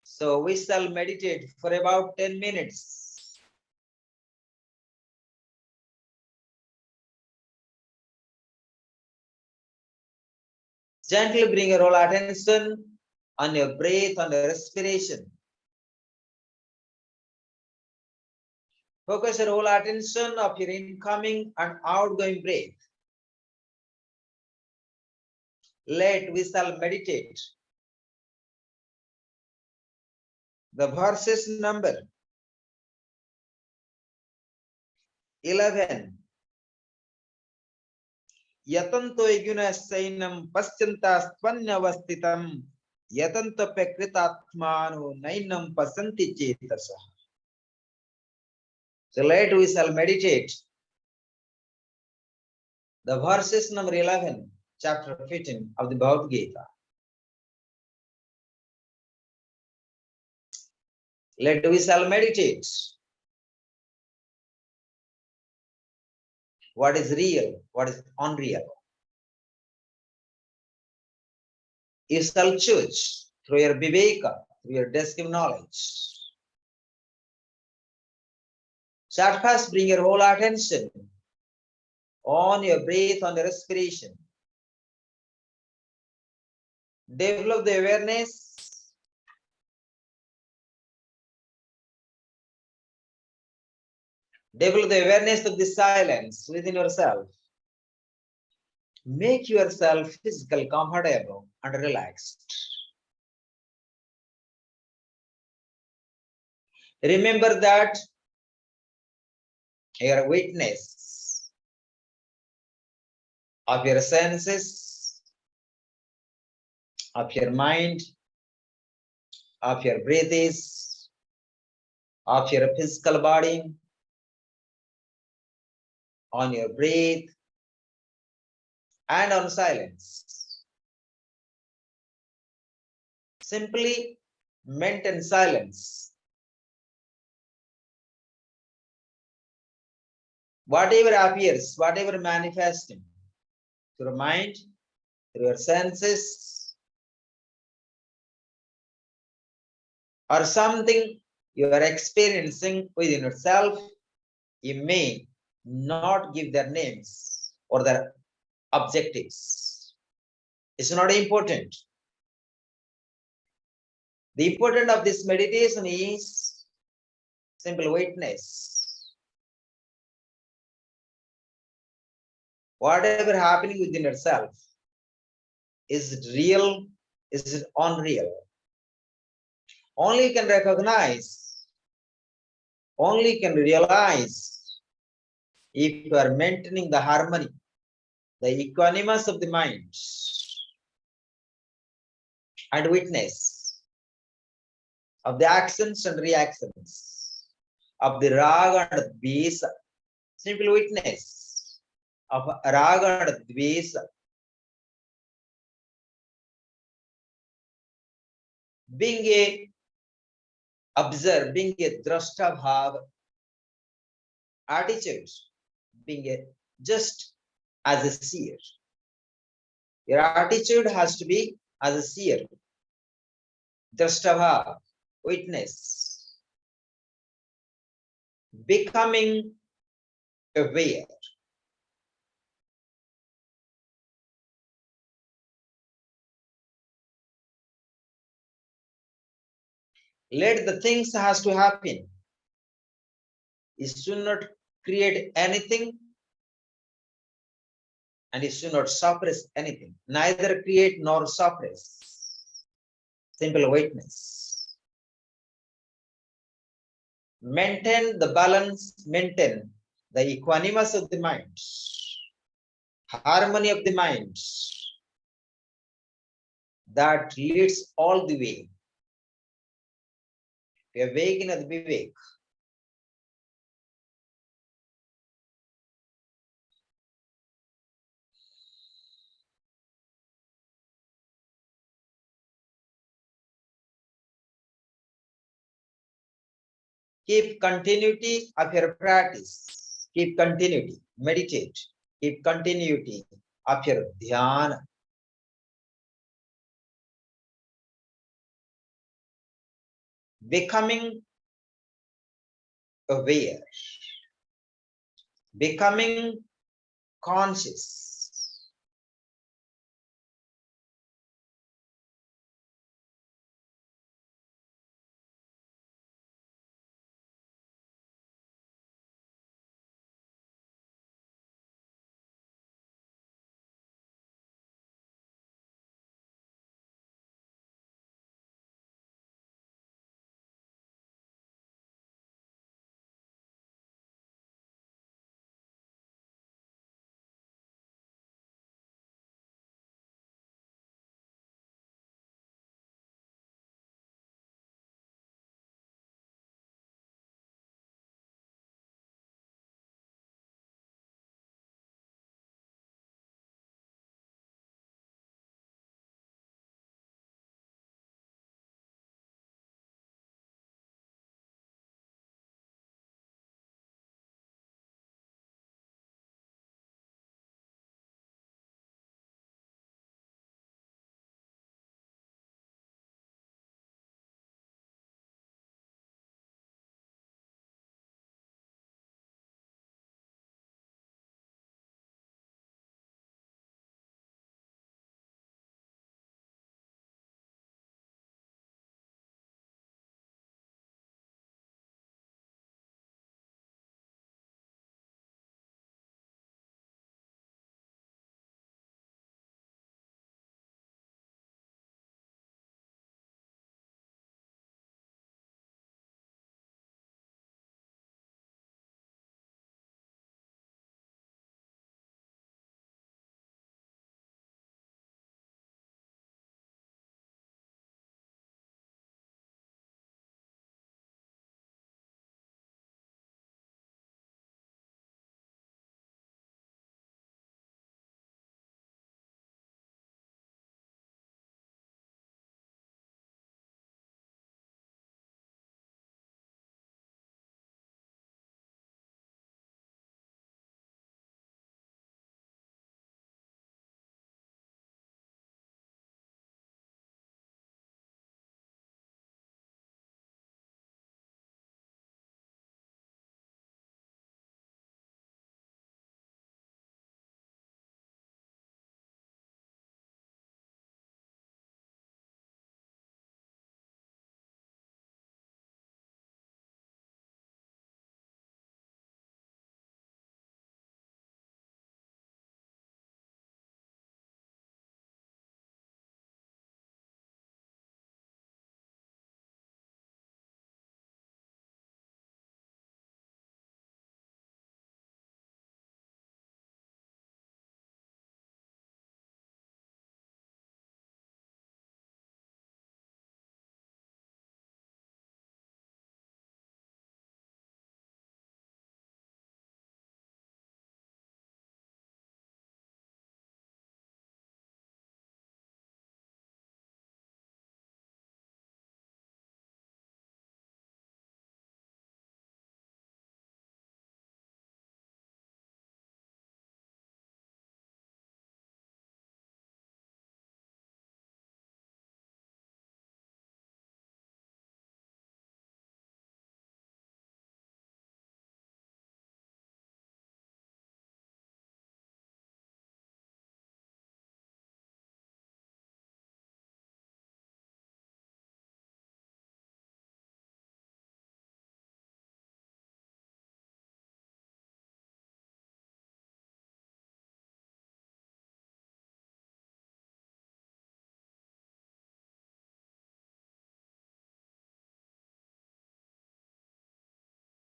So we shall meditate for about 10 minutes. Gently bring your whole attention on your breath, on your respiration. Focus your whole attention of your incoming and outgoing breath. We shall meditate. The verses number 11. Yatanto igunasainam paschantastvanyavasthitam yatanto pekritatmano nainam pasanti chetasa. So we shall meditate the verses number 11, chapter 15 of the Bhagavad Gita. We shall meditate what is real, what is unreal. You shall choose through your viveka, through your descriptive knowledge. So at first bring your whole attention on your breath, on the respiration. Develop the awareness. Develop the awareness of the silence within yourself. Make yourself physically comfortable and relaxed. Remember that you are a witness of your senses, of your mind, of your breaths, of your physical body, on your breath, and on silence. Simply maintain silence. Whatever appears, whatever manifesting, through your mind, through your senses, or something you are experiencing within yourself, you may not give their names or their objectives. It's not important. The importance of this meditation is simple witness. Whatever happening within yourself, is it real? Is it unreal? Only you can recognize, only you can realize if you are maintaining the harmony, the equanimous of the mind, and witness of the actions and reactions of the raga and dvesa. Simple witness of raga and dvesa. Being a observer, being a drashta bhav, attitude, being a just as a seer. Your attitude has to be as a seer, drashta bhav, witness, becoming aware. Let the things has to happen. You should not create anything and you should not suppress anything. Neither create nor suppress. Simple witness. Maintain the balance, maintain the equanimous of the mind, harmony of the mind that leads all the way. We awaken at Vivek. Keep continuity of your practice. Keep continuity. Meditate. Keep continuity of your dhyana. becoming aware, becoming conscious.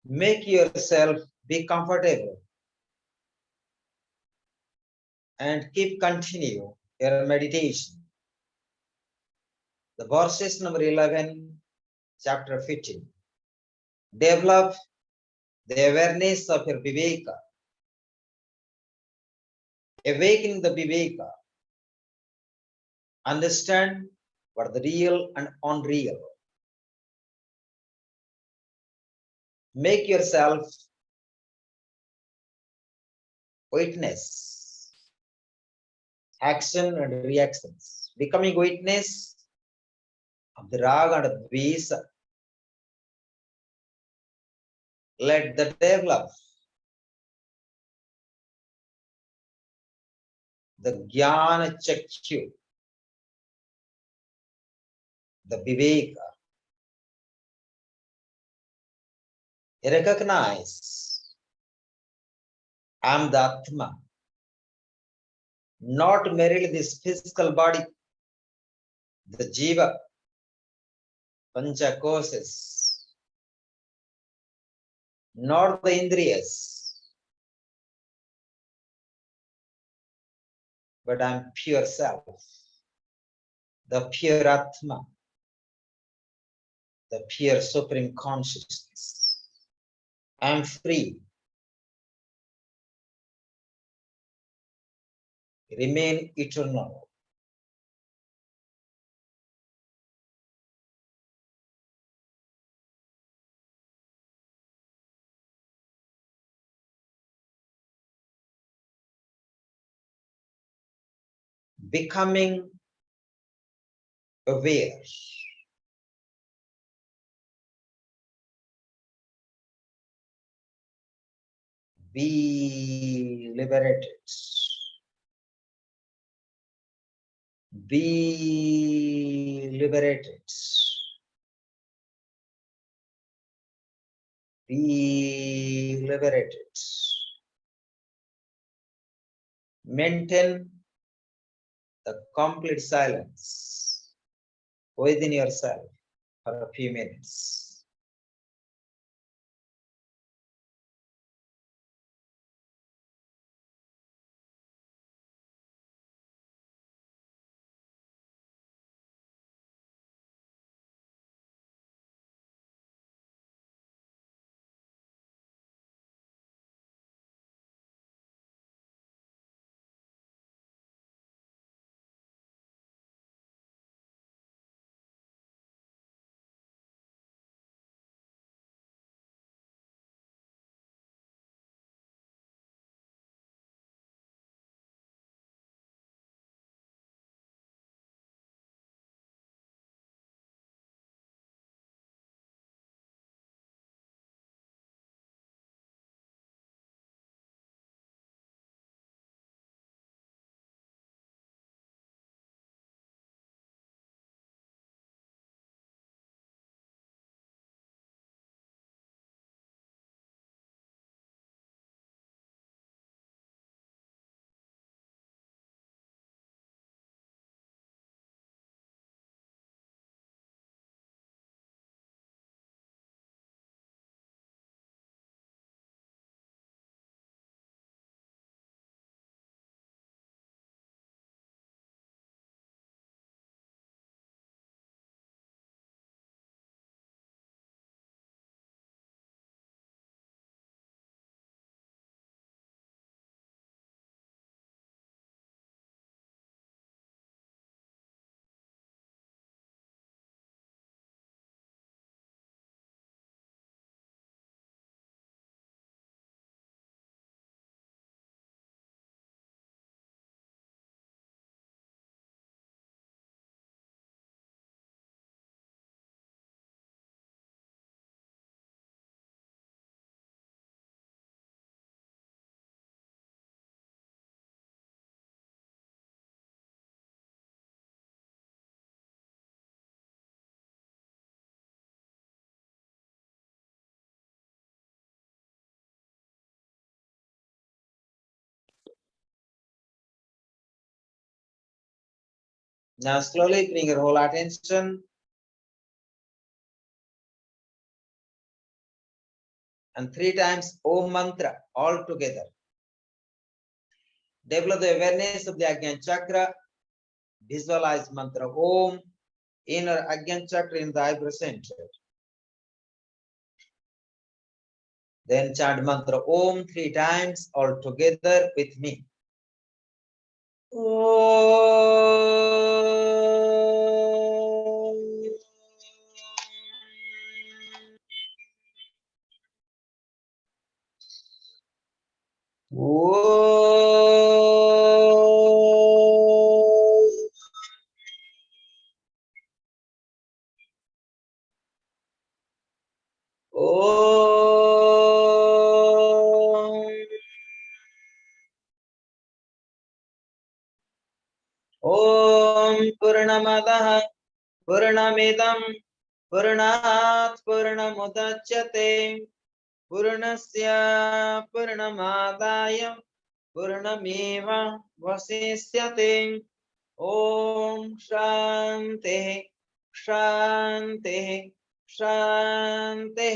Make yourself be comfortable and keep continue your meditation. The verses number 11, chapter 15. Develop the awareness of your viveka. Awaken the viveka. Understand what the real and unreal. Make yourself witness action and reactions. Becoming witness of the raga and dvesa let the develop. The Jnana Chakshu, the Viveka. Recognize I am the Atma, not merely this physical body, the Jiva, Panchakosas, not the Indriyas, but I am pure self, the pure Atma, the pure supreme consciousness. I am free. Remain eternal. Becoming aware. Be liberated. Be liberated. Be liberated. Maintain the complete silence within yourself for a few minutes. Now slowly bring your whole attention and 3 times Om mantra all together. Develop the awareness of the Ajna chakra. Visualize mantra Om, inner Ajna chakra in the eyebrow center. Then chant mantra Om 3 times all together with me. Oh पूर्णमिदं पूर्णात् पूर्णमुदच्यते पूर्णस्य पूर्णमादाय पूर्णमेवावशिष्यते। ओम शांति शांति शांति।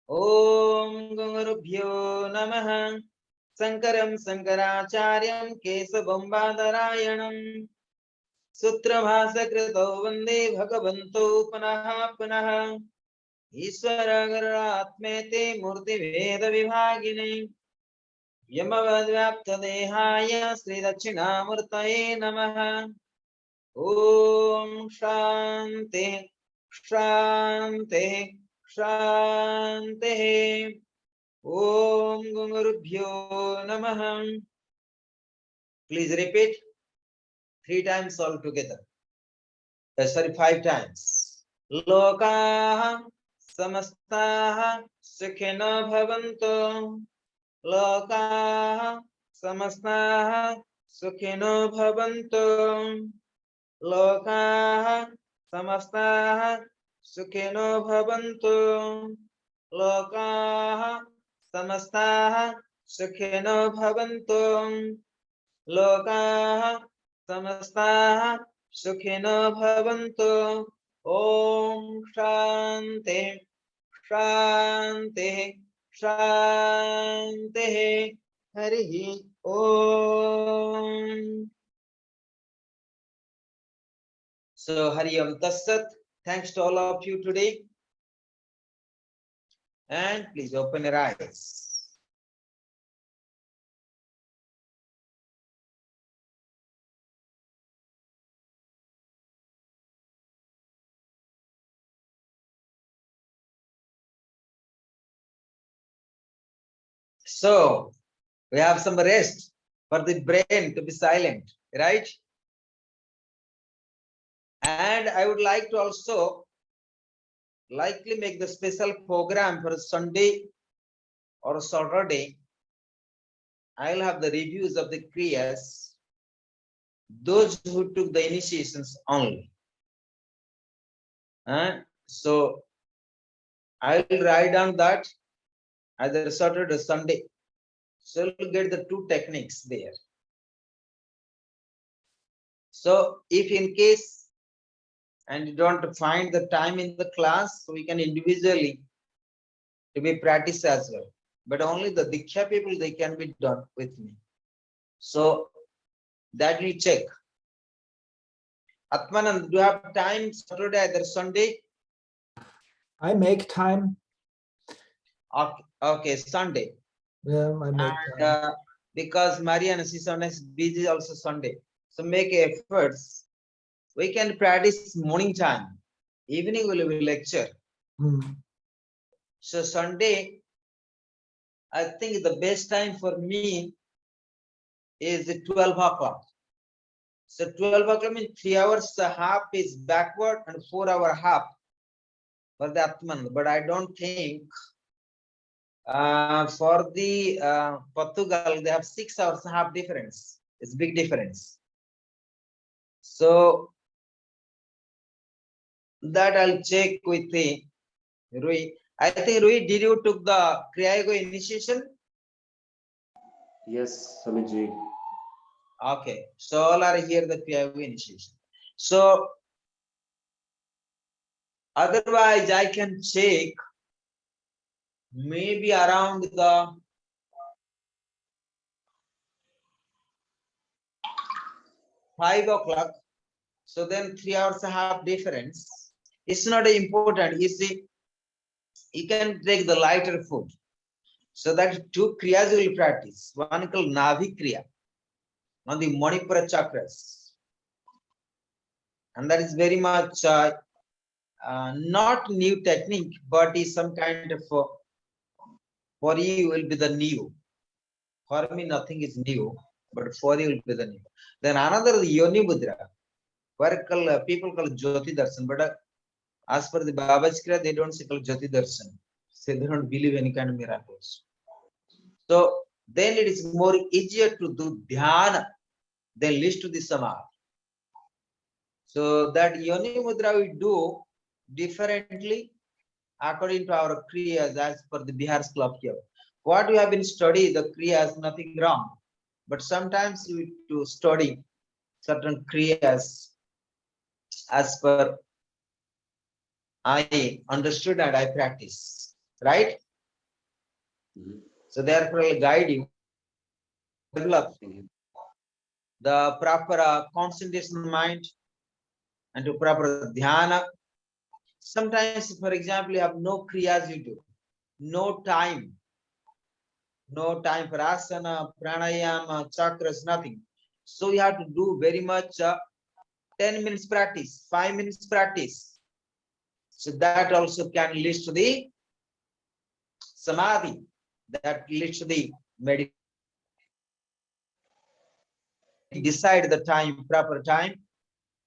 ओम गुरुभ्यो नमः। शंकरं शंकराचार्यं केशवं बादरायणं सूत्रभाष्यकृतौ वन्दे भगवन्तौ पुनः पुनः। ईश्वर गुरुरात्मेति मूर्तिभेद विभागिने यमवद्व्याप्तदेहाय श्रीदक्षिणामूर्तये नमः। ओम शांति शांति शांति। ओम गुरुभ्यो नमः। Please repeat 3 times all together. Sorry, 5 times. लोकाः समस्ताः सुखिनो भवन्तु। लोकाः समस्ताः सुखिनो भवन्तु। लोकाः समस्ताः सुखिनो भवन्तु। लोकाः समस्ताः सुखिनो भवन्तु। लोकाः समस्ताः सुखिनो भवन्तु। ओम शांति शांति शांति। हरि ओम। So Hari Om Tat Sat. Thanks to all of you today. And please open your eyes. So we have some rest for the brain to be silent, right? And I would like to also likely make the special program for Sunday or Saturday. I'll have the reviews of the Kriyas, those who took the initiations only. So I'll write down that either Saturday or Sunday. So you'll get the 2 techniques there. So if in case and you don't find the time in the class, so we can individually to be practiced as well. But only the Diksha people, they can be done with me. So that we check. Atmanand, do you have time Saturday, either Sunday? I make time. Okay, Sunday. Yeah, I make time. Because Mariana, she's sometimes busy also Sunday. So make efforts. We can practice morning time. Evening will be lecture. So Sunday, I think the best time for me is 12 o'clock. So 12 o'clock means 3 hours half is backward and 4 hour half for the Atman. But I don't think for the Portugal, they have 6 hours half difference. It's big difference. So that I'll check with the Rui. I think Rui, did you took the Kriya Yoga initiation? Yes, Swamiji. Okay, so all are here the Kriya Yoga initiation. So otherwise I can check maybe around the 5 o'clock. So then 3 hours half difference. It's not important. You see, you can take the lighter food. So that 2 kriyas will practice. One called Navi Kriya on the Manipura chakras. And that is very much not new technique, but is some kind of for you will be the new. For me, nothing is new, but for you will be the new. Then another Yoni Mudra, where people call Jyoti Darshan, but as per the Baba's Kriya, they don't say called Jyoti Darshan. So they don't believe any kind of miracles. So then it is more easier to do dhyana than list to the samadhi. So that Yoni Mudra we do differently according to our Kriyas as per the Bihar club here. What we have been studying, the Kriyas, nothing wrong. But sometimes we to study certain Kriyas as per I understood and I practice, right? Mhm. So therefore I'll guide you, develop Thank you. the proper concentration mind and to proper dhyana. Sometimes, for example, you have no kriyas you do, no time for asana, pranayama, chakras, nothing. So you have to do very much 10 minutes practice, 5 minutes practice. So that also can lead to the samadhi, that leads to the meditation. Decide the time, proper time.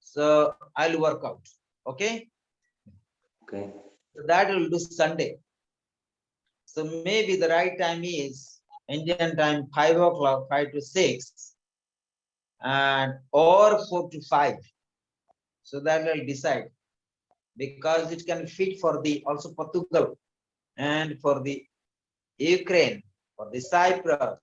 So I'll work out. Okay. Okay. So that will do Sunday. So maybe the right time is Indian time 5 o'clock, 5 to 6, and or 4 to 5. So that will decide, because it can fit for the also Portugal and for the Ukraine, for the Cyprus,